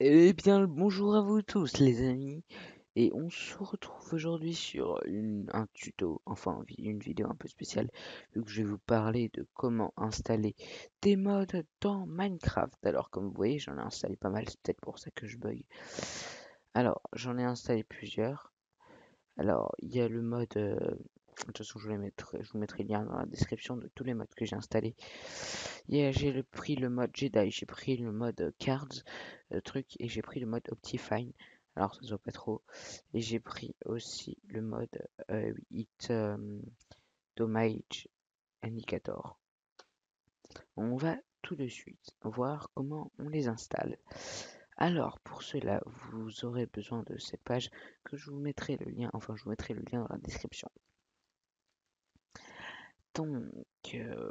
Eh bien, bonjour à vous tous les amis, et on se retrouve aujourd'hui sur un tuto, enfin une vidéo un peu spéciale, vu que je vais vous parler de comment installer des mods dans Minecraft. Alors comme vous voyez, j'en ai installé pas mal, c'est peut-être pour ça que je bug. Alors, j'en ai installé plusieurs. Alors, il y a le mode, de toute façon je vous mettrai le lien dans la description de tous les mods que j'ai installés. Pris le mode Jedi, j'ai pris le mode Cards, truc, et j'ai pris le mode Optifine. Alors ça se voit pas trop. Et j'ai pris aussi le mode Hit Damage Indicator. On va tout de suite voir comment on les installe. Alors pour cela, vous aurez besoin de cette page que je vous mettrai le lien, enfin je vous mettrai le lien dans la description. Donc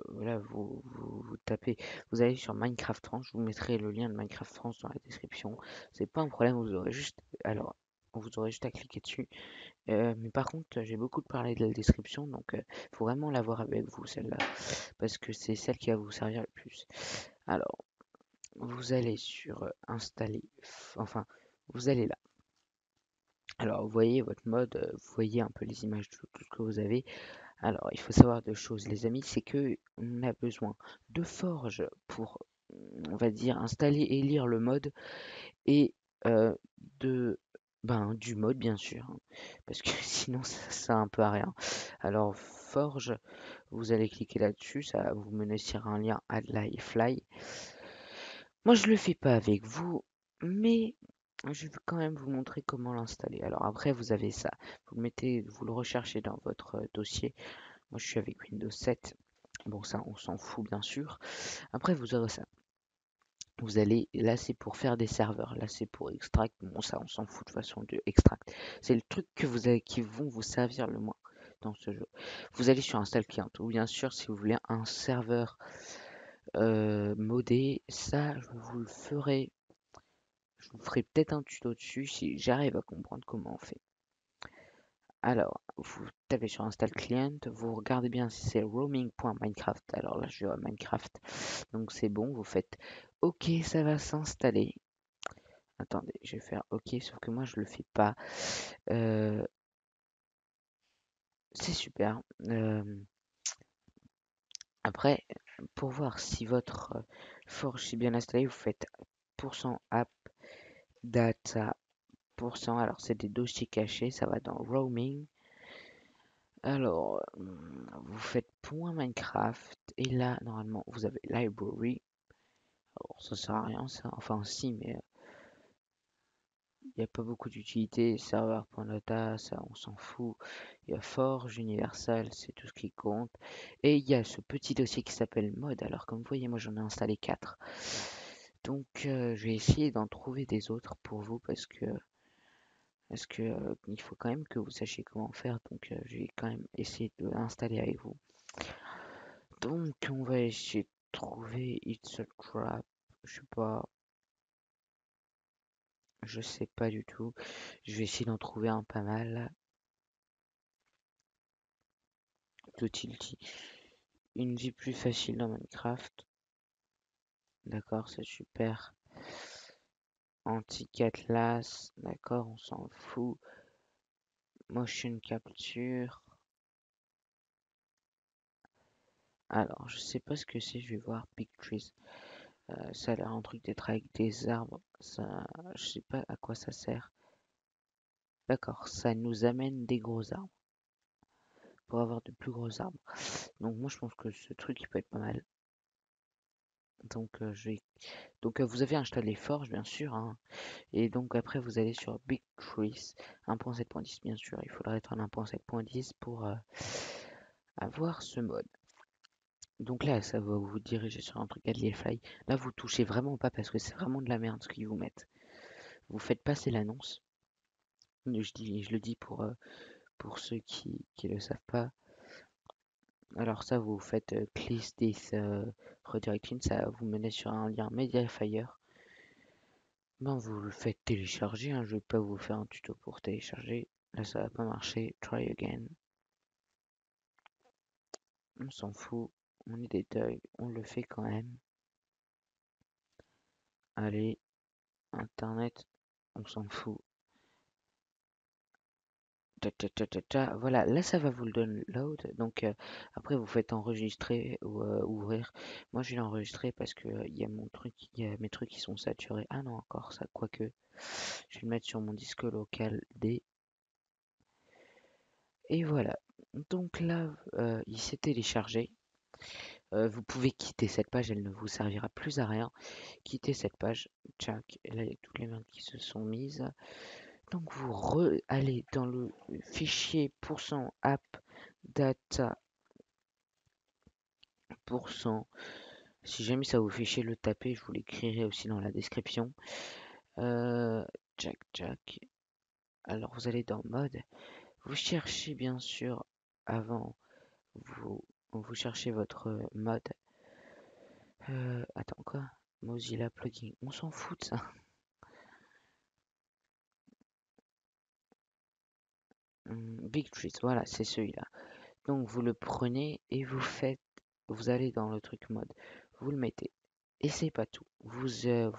voilà, vous tapez, vous allez sur Minecraft France, je vous mettrai le lien de Minecraft France dans la description. C'est pas un problème, vous aurez juste à cliquer dessus. Mais par contre, j'ai beaucoup parlé de la description, donc faut vraiment la voir avec vous celle-là, parce que c'est celle qui va vous servir le plus. Alors, vous allez sur installer, enfin, vous allez là. Alors, vous voyez votre mode, vous voyez un peu les images de tout ce que vous avez. Alors, il faut savoir deux choses, les amis, c'est que on a besoin de Forge pour, on va dire, installer et lire le mode, et euh, de, du mode, bien sûr, hein, parce que sinon ça sert un peu à rien. Alors, Forge, vous allez cliquer là-dessus, ça va vous mener sur un lien Add Fly. Moi, je le fais pas avec vous, mais je vais quand même vous montrer comment l'installer. Alors après, vous avez ça, vous le recherchez dans votre dossier. Moi, je suis avec Windows 7. Bon, ça, on s'en fout, bien sûr. Après, vous aurez ça. Vous allez, là, c'est pour faire des serveurs. Là, c'est pour extract. Bon, ça, on s'en fout de toute façon de extract. C'est le truc que vous avez, qui vont vous servir le moins dans ce jeu. Vous allez sur Install Client. Ou bien sûr, si vous voulez un serveur modé, ça, je vous ferai peut-être un tuto dessus si j'arrive à comprendre comment on fait. Alors, vous tapez sur Install Client, vous regardez bien si c'est roaming.minecraft. Alors là, je vais à Minecraft, donc c'est bon, vous faites OK, ça va s'installer. Attendez, je vais faire OK, sauf que moi je le fais pas. Euh, c'est super. Après, pour voir si votre Forge est bien installé, vous faites %app data %. Alors, c'est des dossiers cachés, ça va dans roaming. Alors, vous faites .minecraft et là, normalement, vous avez library. Alors, ça sert à rien, ça. Enfin, si, mais il n'y a pas beaucoup d'utilité. Serveur.data, ça, on s'en fout. Il y a Forge, Universal, c'est tout ce qui compte. Et il y a ce petit dossier qui s'appelle mod. Alors, comme vous voyez, moi, j'en ai installé 4. Donc, je vais essayer d'en trouver des autres pour vous parce que il faut quand même que vous sachiez comment faire. Donc, je vais quand même essayer de l'installer avec vous. Donc, on va essayer de trouver It's a Trap. Je sais pas. Je sais pas du tout. Je vais essayer d'en trouver un pas mal. Utility. Une vie plus facile dans Minecraft. D'accord, c'est super. Anti-Atlas. D'accord, on s'en fout. Motion capture. Alors, je sais pas ce que c'est. Je vais voir Pictures. Ça a l'air un truc d'être avec des arbres. Ça, je sais pas à quoi ça sert. D'accord, ça nous amène des gros arbres. Pour avoir de plus gros arbres. Donc moi je pense que ce truc il peut être pas mal. Donc vous avez installé Forge bien sûr, hein. Et donc après vous allez sur Big Trees 1.7.10 bien sûr. Il faudra être en 1.7.10 pour avoir ce mode. Donc là ça va vous diriger sur un truc Fly. Là vous touchez vraiment pas parce que c'est vraiment de la merde ce qu'ils vous mettent. Vous faites passer l'annonce. Je le dis pour ceux qui le savent pas. Alors ça, vous faites Click this redirection, ça va vous mener sur un lien Mediafire. Ben, vous le faites télécharger, hein, je vais pas vous faire un tuto pour télécharger. Là, ça va pas marcher. Try again. On s'en fout. On est des thugs. On le fait quand même. Allez, Internet, on s'en fout. Voilà, là ça va vous le download. Donc après vous faites enregistrer ou ouvrir. Moi je l'ai enregistré parce que il y a mon truc, il y a mes trucs qui sont saturés. Ah non encore ça, quoique. Je vais le mettre sur mon disque local D. Et voilà. Donc là, il s'est téléchargé. Vous pouvez quitter cette page, elle ne vous servira plus à rien. Quittez cette page. Tchac. Et là il y a toutes les mains qui se sont mises. Donc vous allez dans le fichier %app data %. Si jamais ça vous fait chier le taper, je vous l'écrirai aussi dans la description. Jack Jack. Alors vous allez dans mode. Vous cherchez bien sûr avant vous cherchez votre mode. Attends quoi? Mozilla plugin. On s'en fout de ça. Big Trees, voilà, c'est celui-là. Donc vous le prenez et vous allez dans le truc mode, vous le mettez. Et c'est pas tout. Vous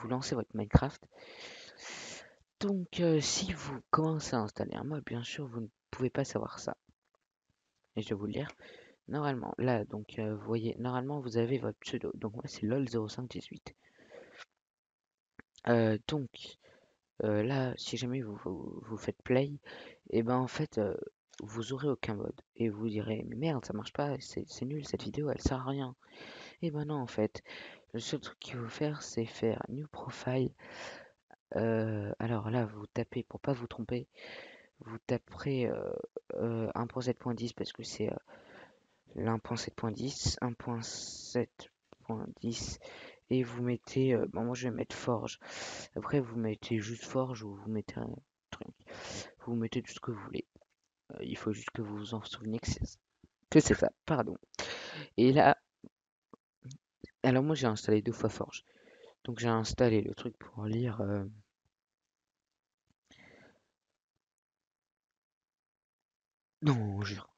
lancez votre Minecraft. Donc si vous commencez à installer un mode, bien sûr, vous ne pouvez pas savoir ça. Et je vais vous le dire. Normalement, là, donc vous voyez, normalement vous avez votre pseudo. Donc moi c'est lol0518. Donc là, si jamais vous faites play, et ben en fait, vous aurez aucun mode. Et vous direz, mais merde, ça marche pas, c'est nul cette vidéo, elle sert à rien. Et ben non, en fait, le seul truc qu'il faut faire, c'est faire New Profile. Alors là, vous tapez, pour pas vous tromper, vous taperez 1.7.10 parce que c'est l'1.7.10, 1.7.10 et vous mettez, bon, moi je vais mettre Forge. Après, vous mettez juste Forge ou vous mettez un truc. Vous mettez tout ce que vous voulez. Il faut juste que vous vous en souveniez que c'est ça, pardon. Et là, alors moi j'ai installé 2 fois Forge. Donc j'ai installé le truc pour lire. Non, jure.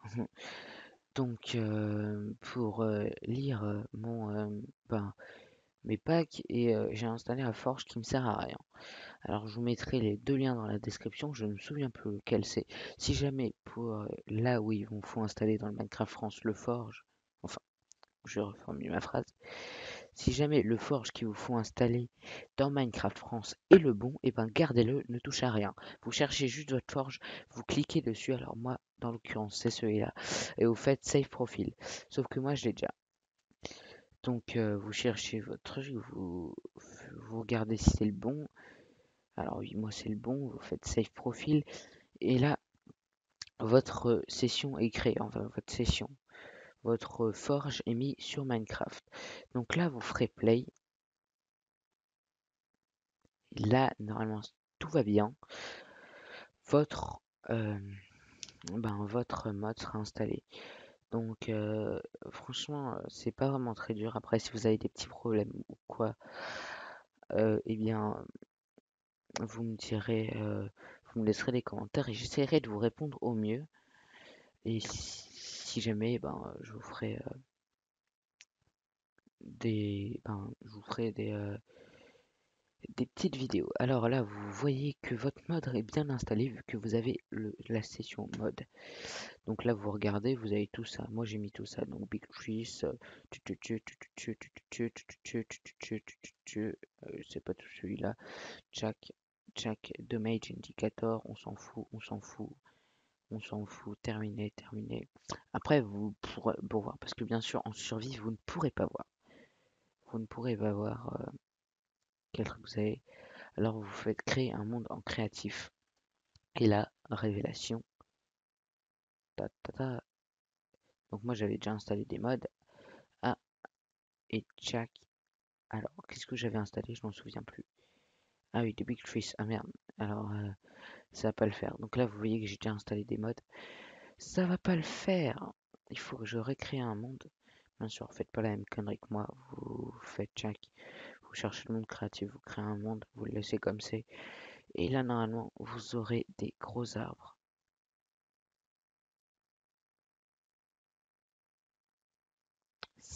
Donc pour lire ben, mes packs et j'ai installé un Forge qui me sert à rien. Alors je vous mettrai les 2 liens dans la description, je ne me souviens plus lequel c'est. Si jamais pour là où il vous faut installer dans le Minecraft France le Forge, enfin je reformule ma phrase, si jamais le Forge qu'il vous faut installer dans Minecraft France est le bon, et ben gardez-le, ne touchez à rien. Vous cherchez juste votre Forge, vous cliquez dessus, alors moi dans l'occurrence c'est celui-là, et vous faites Save Profile. Sauf que moi je l'ai déjà. Donc vous cherchez votre truc, vous regardez si c'est le bon. Alors oui, moi c'est le bon, vous faites Save Profile, et là votre session est créée, enfin votre session. Votre forge est mis sur Minecraft. Donc là, vous ferez play. Là, normalement, tout va bien. Votre, euh, votre mode sera installé. Donc, franchement, c'est pas vraiment très dur. Après, si vous avez des petits problèmes ou quoi, eh bien, vous me direz, vous me laisserez des commentaires et j'essaierai de vous répondre au mieux. Et si jamais, je vous ferai je vous ferai des petites vidéos. Alors là, vous voyez que votre mode est bien installé vu que vous avez la session mode. Donc là, vous regardez, vous avez tout ça. Moi, j'ai mis tout ça. Donc Big Trees, c'est pas tout celui-là. Jack, Jack, Damage Indicator, on s'en fout, on s'en fout. On s'en fout, terminé, terminé. Après, vous pourrez voir, parce que bien sûr, en survie, vous ne pourrez pas voir. Vous ne pourrez pas voir quel truc vous avez. Alors vous faites créer un monde en créatif. Et là, révélation. Ta, ta, ta. Donc moi j'avais déjà installé des mods. Ah, et Jack. Alors, qu'est-ce que j'avais installé? Je m'en souviens plus. Ah oui, des Big Trees. Ah merde. Alors, ça va pas le faire. Donc là, vous voyez que j'ai déjà installé des mods. Ça va pas le faire. Il faut que je recrée un monde. Bien sûr, faites pas la même connerie que moi. Vous faites Jack. Vous cherchez le monde créatif. Vous créez un monde. Vous le laissez comme c'est. Et là, normalement, vous aurez des gros arbres.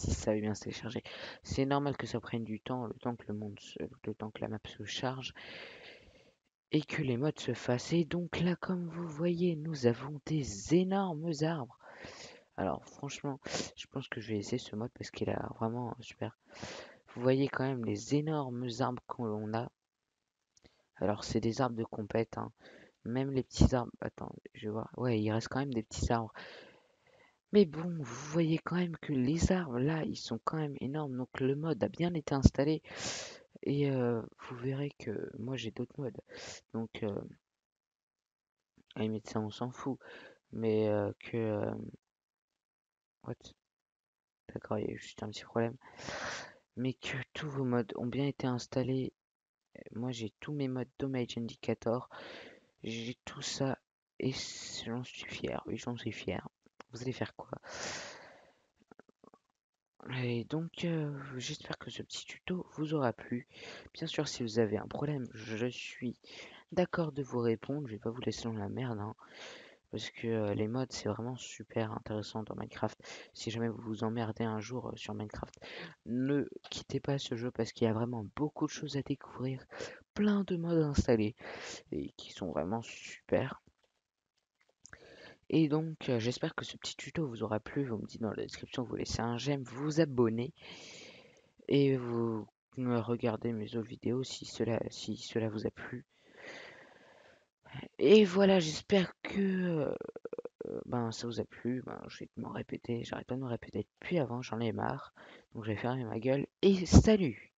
si ça veut bien se télécharger. C'est normal que ça prenne du temps, le temps que la map se charge et que les mods se fassent. Et donc là, comme vous voyez, nous avons des énormes arbres. Alors franchement, je pense que je vais essayer ce mode parce qu'il a vraiment super. Vous voyez quand même les énormes arbres qu'on a. Alors c'est des arbres de compète, hein. Même les petits arbres. Attends, je vais voir. Ouais, il reste quand même des petits arbres. Mais bon, vous voyez quand même que les arbres là, ils sont quand même énormes. Donc le mode a bien été installé. Et vous verrez que moi j'ai d'autres modes. Donc à la limite ça on s'en fout. Mais what? D'accord, il y a eu juste un petit problème. Mais que tous vos modes ont bien été installés. Moi j'ai tous mes modes Damage Indicator. J'ai tout ça. Et j'en suis fier. Oui, j'en suis fier. Vous allez faire quoi? Et donc, j'espère que ce petit tuto vous aura plu. Bien sûr, si vous avez un problème, je suis d'accord de vous répondre. Je vais pas vous laisser dans la merde, hein, parce que les mods, c'est vraiment super intéressant dans Minecraft. Si jamais vous vous emmerdez un jour sur Minecraft, ne quittez pas ce jeu parce qu'il y a vraiment beaucoup de choses à découvrir, plein de mods installés et qui sont vraiment super. Et donc, j'espère que ce petit tuto vous aura plu. Vous me dites dans la description, vous laissez un j'aime, vous abonnez et vous regardez mes autres vidéos si cela vous a plu. Et voilà, j'espère que ben, ça vous a plu. Ben, je vais m'en répéter, j'arrête pas de me répéter depuis avant, j'en ai marre. Donc je vais fermer ma gueule et salut!